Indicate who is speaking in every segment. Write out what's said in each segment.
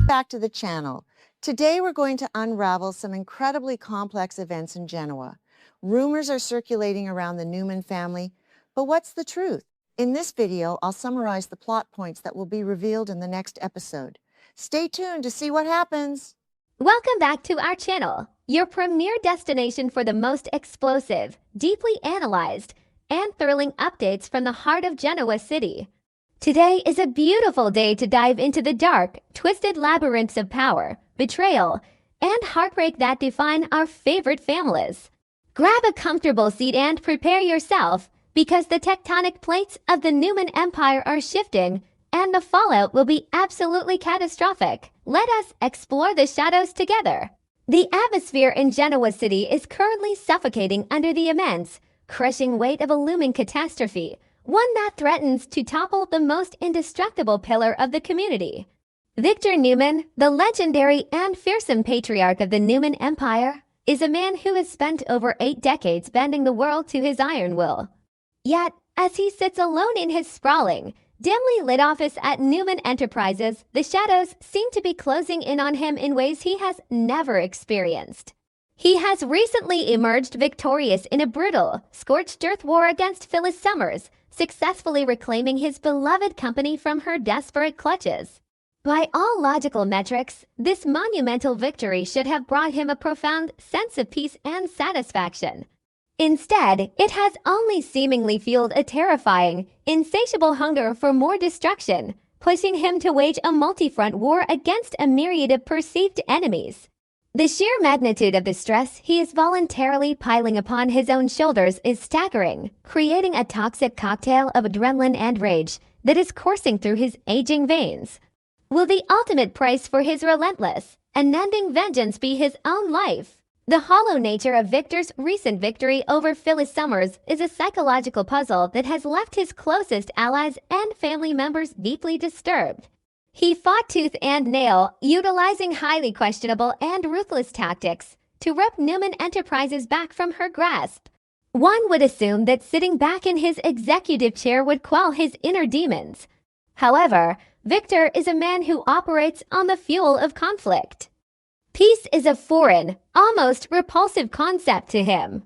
Speaker 1: back to the channel. Today we're going to unravel some incredibly complex events in Genoa. Rumors are circulating around the Newman family, but what's the truth? In this video, I'll summarize the plot points that will be revealed in the next episode. Stay tuned to see what happens.
Speaker 2: Welcome back to our channel, your premier destination for the most explosive, deeply analyzed, and thrilling updates from the heart of Genoa City. Today is a beautiful day to dive into the dark, twisted labyrinths of power, betrayal, and heartbreak that define our favorite families. Grab a comfortable seat and prepare yourself, because the tectonic plates of the Newman Empire are shifting, and the fallout will be absolutely catastrophic. Let us explore the shadows together. The atmosphere in Genoa City is currently suffocating under the immense, crushing weight of a looming catastrophe, one that threatens to topple the most indestructible pillar of the community. Victor Newman, the legendary and fearsome patriarch of the Newman Empire, is a man who has spent over 8 decades bending the world to his iron will. Yet, as he sits alone in his sprawling, dimly lit office at Newman Enterprises, the shadows seem to be closing in on him in ways he has never experienced. He has recently emerged victorious in a brutal, scorched-earth war against Phyllis Summers, successfully reclaiming his beloved company from her desperate clutches. By all logical metrics, this monumental victory should have brought him a profound sense of peace and satisfaction. Instead, it has only seemingly fueled a terrifying, insatiable hunger for more destruction, pushing him to wage a multi-front war against a myriad of perceived enemies. The sheer magnitude of the stress he is voluntarily piling upon his own shoulders is staggering, creating a toxic cocktail of adrenaline and rage that is coursing through his aging veins. Will the ultimate price for his relentless, unending vengeance be his own life? The hollow nature of Victor's recent victory over Phyllis Summers is a psychological puzzle that has left his closest allies and family members deeply disturbed. He fought tooth and nail, utilizing highly questionable and ruthless tactics to rip Newman Enterprises back from her grasp. One would assume that sitting back in his executive chair would quell his inner demons. However, Victor is a man who operates on the fuel of conflict. Peace is a foreign, almost repulsive concept to him.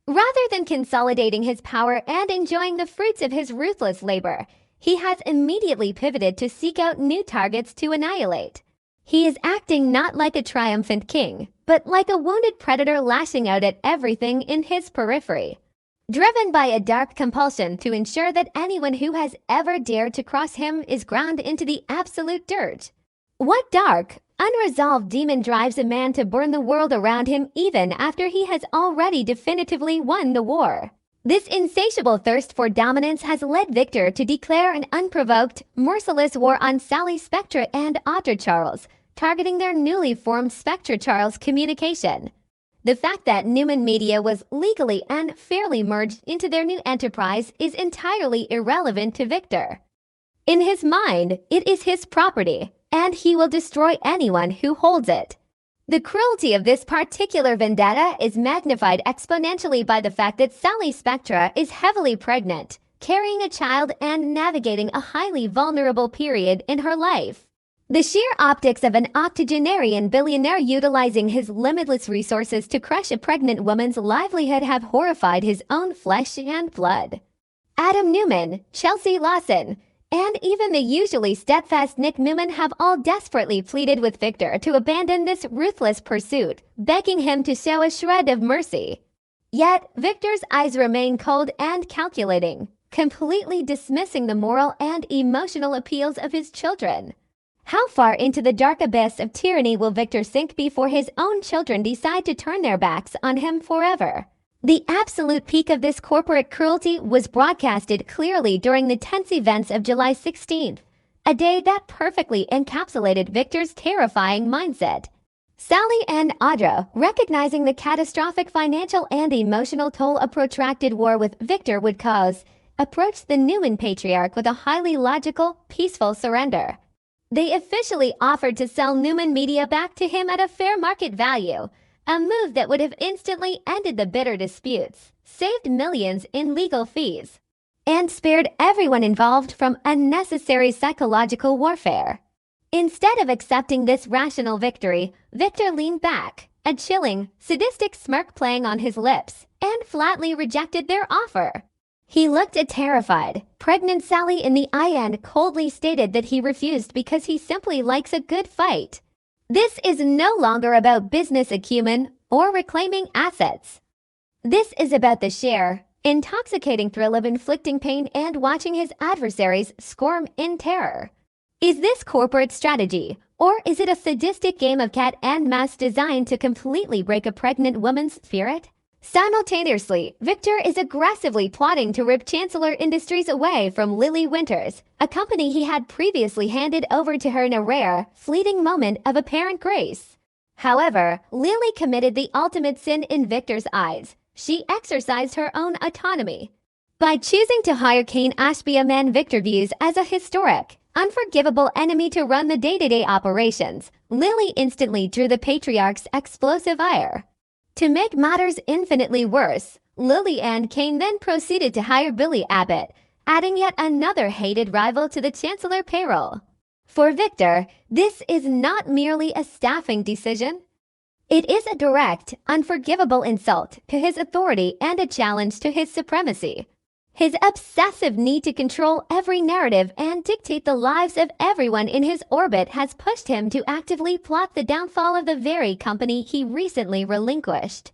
Speaker 2: Rather than consolidating his power and enjoying the fruits of his ruthless labor, he has immediately pivoted to seek out new targets to annihilate. He is acting not like a triumphant king, but like a wounded predator lashing out at everything in his periphery. Driven by a dark compulsion to ensure that anyone who has ever dared to cross him is ground into the absolute dirt. What dark, unresolved demon drives a man to burn the world around him even after he has already definitively won the war? This insatiable thirst for dominance has led Victor to declare an unprovoked, merciless war on Sally Spectra and Otter Charles, targeting their newly formed Spectra Charles communication. The fact that Newman Media was legally and fairly merged into their new enterprise is entirely irrelevant to Victor. In his mind, it is his property, and he will destroy anyone who holds it. The cruelty of this particular vendetta is magnified exponentially by the fact that Sally Spectra is heavily pregnant, carrying a child and navigating a highly vulnerable period in her life. The sheer optics of an octogenarian billionaire utilizing his limitless resources to crush a pregnant woman's livelihood have horrified his own flesh and blood. Adam Newman, Chelsea Lawson, and even the usually steadfast Nick Newman have all desperately pleaded with Victor to abandon this ruthless pursuit, begging him to show a shred of mercy. Yet, Victor's eyes remain cold and calculating, completely dismissing the moral and emotional appeals of his children. How far into the dark abyss of tyranny will Victor sink before his own children decide to turn their backs on him forever? The absolute peak of this corporate cruelty was broadcasted clearly during the tense events of July 16th, a day that perfectly encapsulated Victor's terrifying mindset. Sally and Audra, recognizing the catastrophic financial and emotional toll a protracted war with Victor would cause, approached the Newman patriarch with a highly logical, peaceful surrender. They officially offered to sell Newman Media back to him at a fair market value, a move that would have instantly ended the bitter disputes, saved millions in legal fees, and spared everyone involved from unnecessary psychological warfare. Instead of accepting this rational victory, Victor leaned back, a chilling, sadistic smirk playing on his lips, and flatly rejected their offer. He looked terrified, pregnant Sally in the eye, and coldly stated that he refused because he simply likes a good fight. This is no longer about business acumen or reclaiming assets. This is about the sheer, intoxicating thrill of inflicting pain and watching his adversaries squirm in terror. Is this corporate strategy, or is it a sadistic game of cat and mouse designed to completely break a pregnant woman's spirit? Simultaneously, Victor is aggressively plotting to rip Chancellor Industries away from Lily Winters, a company he had previously handed over to her in a rare, fleeting moment of apparent grace. However, Lily committed the ultimate sin in Victor's eyes. She exercised her own autonomy. By choosing to hire Kane Ashby, a man Victor views as a historic, unforgivable enemy to run the day-to-day operations, Lily instantly drew the patriarch's explosive ire. To make matters infinitely worse, Lily and Kane then proceeded to hire Billy Abbott, adding yet another hated rival to the Chancellor payroll. For Victor, this is not merely a staffing decision. It is a direct, unforgivable insult to his authority and a challenge to his supremacy. His obsessive need to control every narrative and dictate the lives of everyone in his orbit has pushed him to actively plot the downfall of the very company he recently relinquished.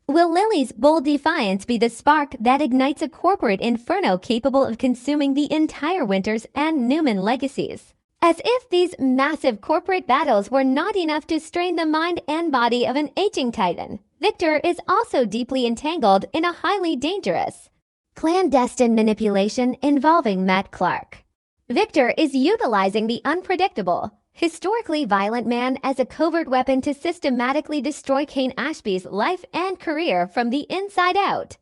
Speaker 2: Will Lily's bold defiance be the spark that ignites a corporate inferno capable of consuming the entire Winters and Newman legacies? As if these massive corporate battles were not enough to strain the mind and body of an aging titan, Victor is also deeply entangled in a highly dangerous, clandestine manipulation involving Matt Clark. Victor is utilizing the unpredictable, historically violent man as a covert weapon to systematically destroy Kane Ashby's life and career from the inside out.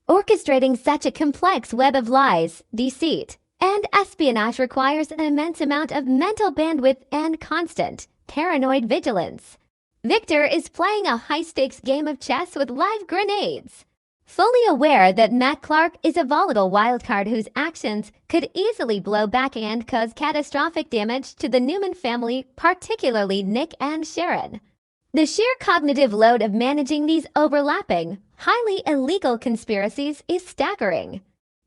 Speaker 2: Orchestrating such a complex web of lies, deceit, and espionage requires an immense amount of mental bandwidth and constant, paranoid vigilance. Victor is playing a high-stakes game of chess with live grenades. Fully aware that Matt Clark is a volatile wildcard whose actions could easily blow back and cause catastrophic damage to the Newman family, particularly Nick and Sharon. The sheer cognitive load of managing these overlapping, highly illegal conspiracies is staggering.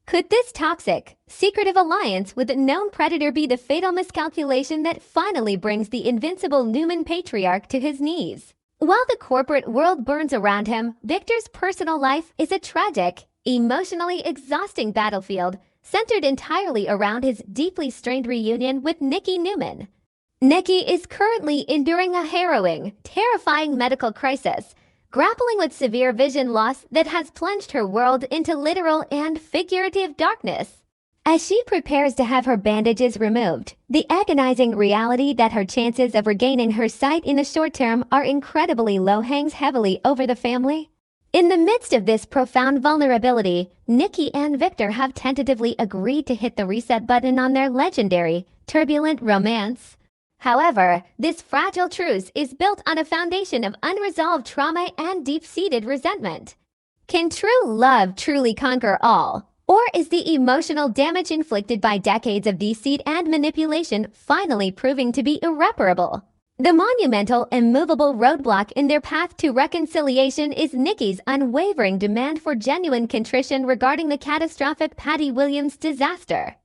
Speaker 2: Could this toxic, secretive alliance with a known predator be the fatal miscalculation that finally brings the invincible Newman patriarch to his knees? While the corporate world burns around him, Victor's personal life is a tragic, emotionally exhausting battlefield centered entirely around his deeply strained reunion with Nikki Newman. Nikki is currently enduring a harrowing, terrifying medical crisis, grappling with severe vision loss that has plunged her world into literal and figurative darkness. As she prepares to have her bandages removed, the agonizing reality that her chances of regaining her sight in the short term are incredibly low hangs heavily over the family. In the midst of this profound vulnerability, Nikki and Victor have tentatively agreed to hit the reset button on their legendary, turbulent romance. However, this fragile truce is built on a foundation of unresolved trauma and deep-seated resentment. Can true love truly conquer all? Or is the emotional damage inflicted by decades of deceit and manipulation finally proving to be irreparable? The monumental, immovable roadblock in their path to reconciliation is Nikki's unwavering demand for genuine contrition regarding the catastrophic Patty Williams disaster.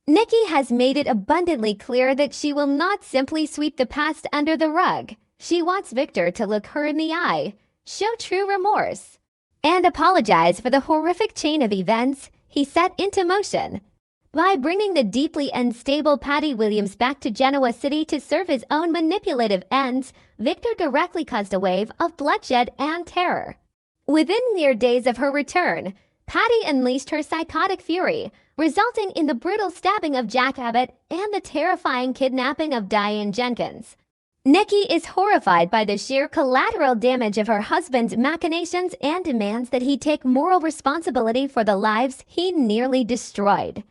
Speaker 2: Nikki has made it abundantly clear that she will not simply sweep the past under the rug. She wants Victor to look her in the eye, show true remorse, and apologize for the horrific chain of events he set into motion. By bringing the deeply unstable Patty Williams back to Genoa City to serve his own manipulative ends, Victor directly caused a wave of bloodshed and terror. Within mere days of her return, Patty unleashed her psychotic fury, resulting in the brutal stabbing of Jack Abbott and the terrifying kidnapping of Diane Jenkins. Nikki is horrified by the sheer collateral damage of her husband's machinations and demands that he take moral responsibility for the lives he nearly destroyed.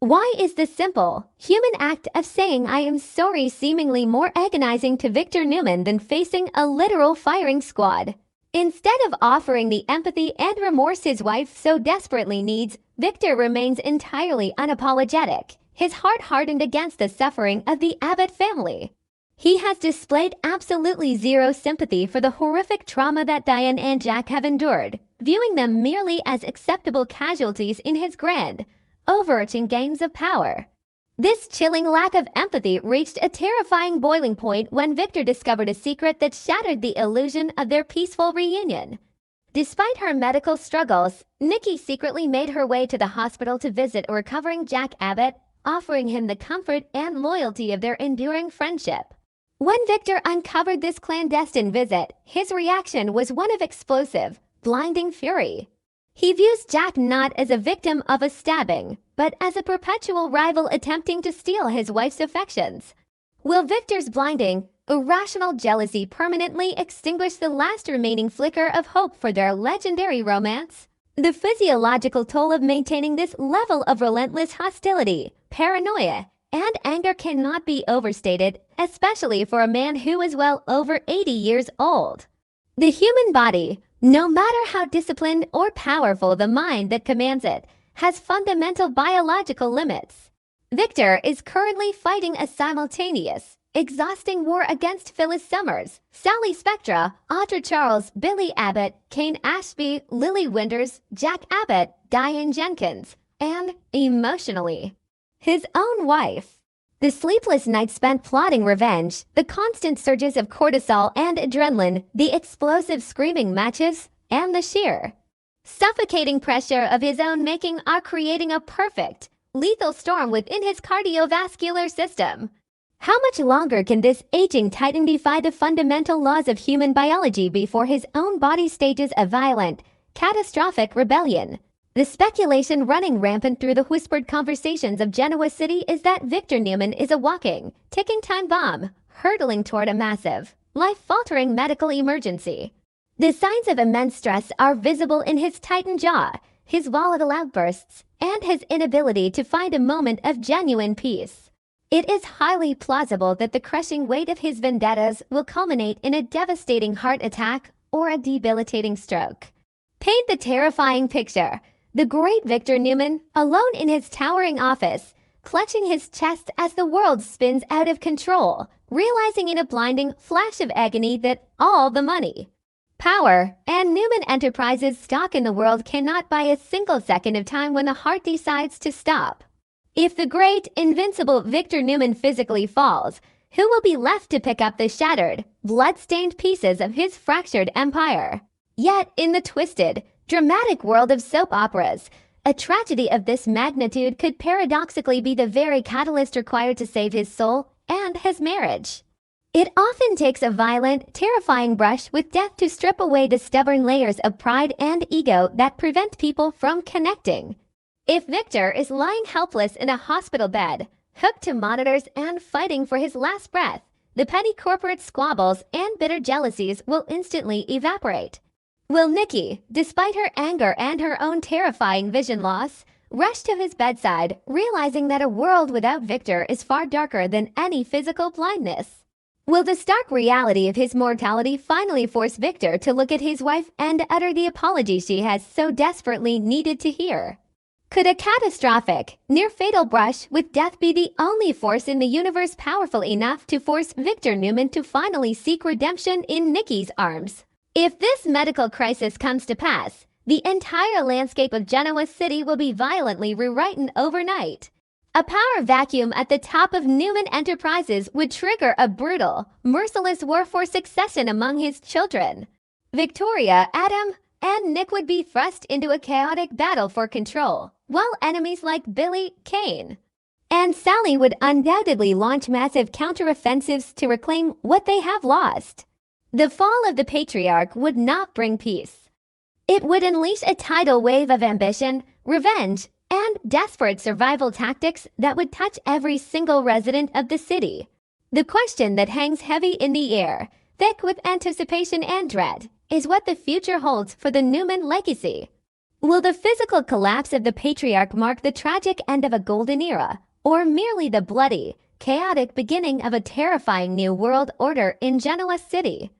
Speaker 2: Why is the simple, human act of saying "I am sorry" seemingly more agonizing to Victor Newman than facing a literal firing squad? Instead of offering the empathy and remorse his wife so desperately needs, Victor remains entirely unapologetic, his heart hardened against the suffering of the Abbott family. He has displayed absolutely zero sympathy for the horrific trauma that Diane and Jack have endured, viewing them merely as acceptable casualties in his grand, overarching games of power. This chilling lack of empathy reached a terrifying boiling point when Victor discovered a secret that shattered the illusion of their peaceful reunion. Despite her medical struggles, Nikki secretly made her way to the hospital to visit a recovering Jack Abbott, offering him the comfort and loyalty of their enduring friendship. When Victor uncovered this clandestine visit, his reaction was one of explosive, blinding fury. He views Jack not as a victim of a stabbing, but as a perpetual rival attempting to steal his wife's affections. Will Victor's blinding, irrational jealousy permanently extinguish the last remaining flicker of hope for their legendary romance? The physiological toll of maintaining this level of relentless hostility, paranoia, and anger cannot be overstated, especially for a man who is well over 80 years old. The human body, no matter how disciplined or powerful the mind that commands it, has fundamental biological limits. Victor is currently fighting a simultaneous, exhausting war against Phyllis Summers, Sally Spectra, Audra Charles, Billy Abbott, Kane Ashby, Lily Winters, Jack Abbott, Diane Jenkins, and, emotionally, his own wife. The sleepless nights spent plotting revenge, the constant surges of cortisol and adrenaline, the explosive screaming matches, and the sheer, suffocating pressure of his own making are creating a perfect, lethal storm within his cardiovascular system. How much longer can this aging titan defy the fundamental laws of human biology before his own body stages a violent, catastrophic rebellion? The speculation running rampant through the whispered conversations of Genoa City is that Victor Newman is a walking, ticking time bomb, hurtling toward a massive, life-altering medical emergency. The signs of immense stress are visible in his tightened jaw, his volatile outbursts, and his inability to find a moment of genuine peace. It is highly plausible that the crushing weight of his vendettas will culminate in a devastating heart attack or a debilitating stroke. Paint the terrifying picture. The great Victor Newman, alone in his towering office, clutching his chest as the world spins out of control, realizing in a blinding flash of agony that all the money, power, and Newman Enterprises stock in the world cannot buy a single second of time when the heart decides to stop. If the great, invincible Victor Newman physically falls, who will be left to pick up the shattered, blood-stained pieces of his fractured empire? Yet, in the twisted, dramatic world of soap operas, a tragedy of this magnitude could paradoxically be the very catalyst required to save his soul and his marriage. It often takes a violent, terrifying brush with death to strip away the stubborn layers of pride and ego that prevent people from connecting. If Victor is lying helpless in a hospital bed, hooked to monitors and fighting for his last breath, the petty corporate squabbles and bitter jealousies will instantly evaporate. Will Nikki, despite her anger and her own terrifying vision loss, rush to his bedside, realizing that a world without Victor is far darker than any physical blindness? Will the stark reality of his mortality finally force Victor to look at his wife and utter the apology she has so desperately needed to hear? Could a catastrophic, near-fatal brush with death be the only force in the universe powerful enough to force Victor Newman to finally seek redemption in Nikki's arms? If this medical crisis comes to pass, the entire landscape of Genoa City will be violently rewritten overnight. A power vacuum at the top of Newman Enterprises would trigger a brutal, merciless war for succession among his children. Victoria, Adam, and Nick would be thrust into a chaotic battle for control, while enemies like Billy, Kane, and Sally would undoubtedly launch massive counteroffensives to reclaim what they have lost. The fall of the patriarch would not bring peace. It would unleash a tidal wave of ambition, revenge, and desperate survival tactics that would touch every single resident of the city. The question that hangs heavy in the air, thick with anticipation and dread, is what the future holds for the Newman legacy. Will the physical collapse of the patriarch mark the tragic end of a golden era, or merely the bloody, chaotic beginning of a terrifying new world order in Genoa City?